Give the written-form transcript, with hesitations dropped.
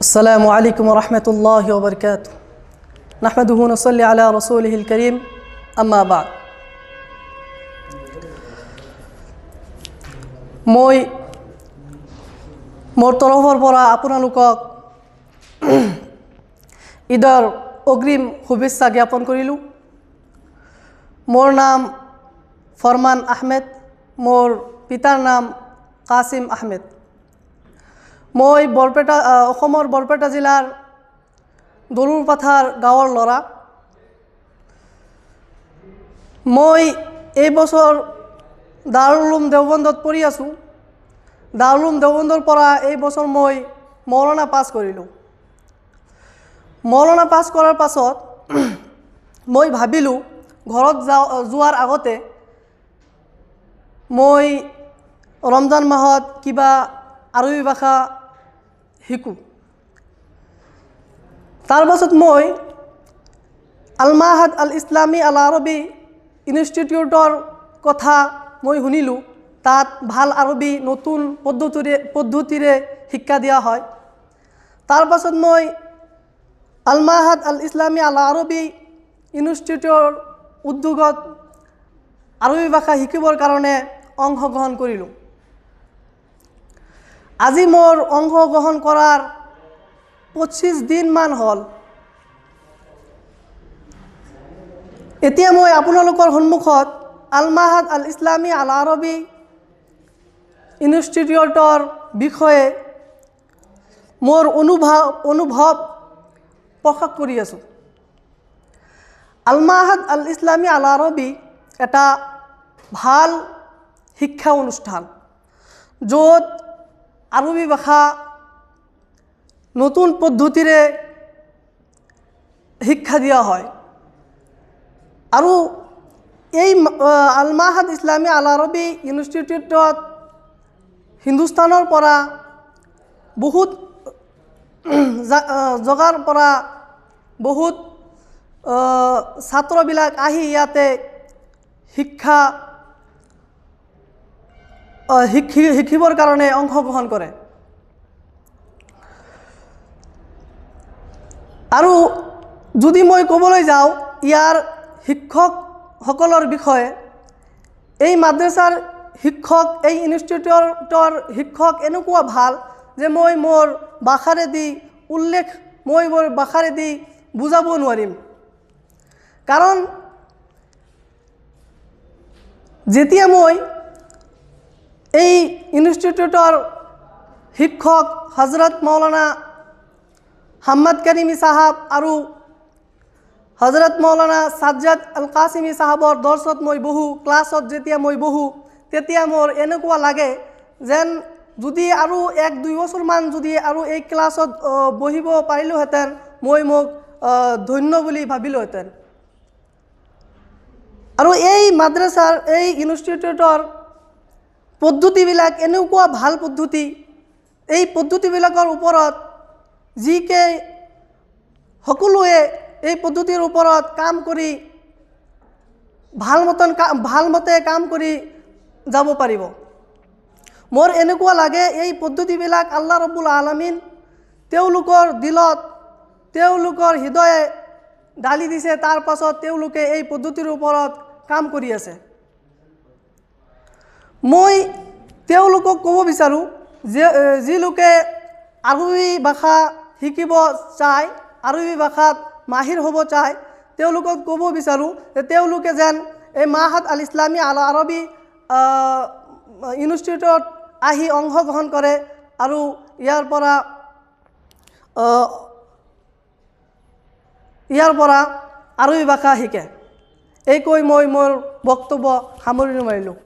السلام عليكم ورحمة الله وبركاته نحمده ونصلي على رسوله الكريم أما بعد মই মোৰ তৰফৰ পৰা আপোনালোকক ঈদৰ অগ্ৰিম শুভেচ্ছা জ্ঞাপন কৰিলোঁ। মোৰ নাম ফৰমান আহমেদ, মোৰ পিতাৰ নাম কাছিম আহমেদ। মই অসমৰ বৰপেটা জিলাৰ দলুৰপাথাৰ গাঁৱৰ ল'ৰা। মই এই বছৰ দাৰুল উলুম দেওবন্দত পঢ়ি আছোঁ। দাৰুল উলুম দেওবন্দৰ পৰা এই বছৰ মই মৌলানা পাছ কৰিলোঁ। মৌলানা পাছ কৰাৰ পাছত মই ভাবিলোঁ ঘৰত যোৱাৰ আগতে মই ৰমজান মাহত কিবা আৰবী ভাষা শিকোঁ। তাৰ পাছত মই আল মাহাদ আল ইছলামী আল আৰবী ইনষ্টিটিউটৰ কথা মই শুনিলোঁ। তাত ভাল আৰবী নতুন পদ্ধতিৰে শিক্ষা দিয়া হয়। তাৰ পাছত মই আল মাহাদ আল ইছলামী আল আৰবী ইনষ্টিটিউটৰ উদ্যোগত আৰবী ভাষা শিকিবৰ কাৰণে অংশগ্ৰহণ কৰিলোঁ। আজি মোৰ অংশগ্ৰহণ কৰাৰ 25 দিনমান হ'ল। এতিয়া মই আপোনালোকৰ সন্মুখত আল মাহাদ আল ইছলামী আল আৰবী ইনষ্টিটিউটৰ বিষয়ে মোৰ অনুভৱ প্ৰকাশ কৰি আছোঁ। আল মাহাদ আল ইছলামী আল আৰবী এটা ভাল শিক্ষা অনুষ্ঠান, য'ত আৰবী ভাষা নতুন পদ্ধতিৰে শিক্ষা দিয়া হয়। আৰু এই আল মাহাদ ইছলামী আল আৰবী ইনষ্টিটিউটত হিন্দুস্তানৰ পৰা বহুত জগাৰ পৰা বহুত ছাত্ৰবিলাক আহি ইয়াতে শিকিবৰ কাৰণে অংশগ্ৰহণ কৰে। আৰু যদি মই ক'বলৈ যাওঁ ইয়াৰ শিক্ষকসকলৰ বিষয়ে, এই মাদ্ৰাছাৰ শিক্ষক, এই ইনষ্টিটিউটৰ শিক্ষক এনেকুৱা ভাল যে মই মোৰ ভাষাৰেদি বুজাব নোৱাৰিম। কাৰণ যেতিয়া মই এই ইনষ্টিটিউটৰ শিক্ষক হজৰত মৌলানা হাম্মদ কাৰিমী চাহাব আৰু হজৰত মৌলানা সাজ্জাদ আল কাছিমী চাহাবৰ দৰ্শত মই বহোঁ, ক্লাছত যেতিয়া মই বহোঁ, তেতিয়া মোৰ এনেকুৱা লাগে যেন যদি আৰু 1-2 বছৰমান যদি আৰু এই ক্লাছত বহিব পাৰিলোহেঁতেন, মই মোক ধন্য বুলি ভাবিলোহেঁতেন। আৰু এই মাদ্ৰাছাৰ এই ইনষ্টিটিউটৰ পদ্ধতিবিলাক এনেকুৱা ভাল পদ্ধতি, এই পদ্ধতিবিলাকৰ ওপৰত যিকে সকলোৱে এই পদ্ধতিৰ ওপৰত কাম কৰি ভালমতে কাম কৰি যাব পাৰিব। মোৰ এনেকুৱা লাগে এই পদ্ধতিবিলাক আল্লাহ ৰব্বুল আলামিন তেওঁলোকৰ দিলত, তেওঁলোকৰ হৃদয়ে ঢালি দিছে। তাৰ পাছত তেওঁলোকে এই পদ্ধতিৰ ওপৰত কাম কৰি আছে। মই তেওঁলোকক ক'ব বিচাৰোঁ যে যি লোকে আৰবী ভাষা শিকিব চায়, আৰবী ভাষাত মাহিৰ হ'ব চায়, তেওঁলোকক ক'ব বিচাৰোঁ যে তেওঁলোকে যেন এই মাহাদ আল ইছলামী আল আৰবী ইনষ্টিটিউটত আহি অংশগ্ৰহণ কৰে আৰু ইয়াৰ পৰা আৰবী ভাষা শিকে। এই কৈ মই মোৰ বক্তব্য সামৰণি মাৰিলোঁ।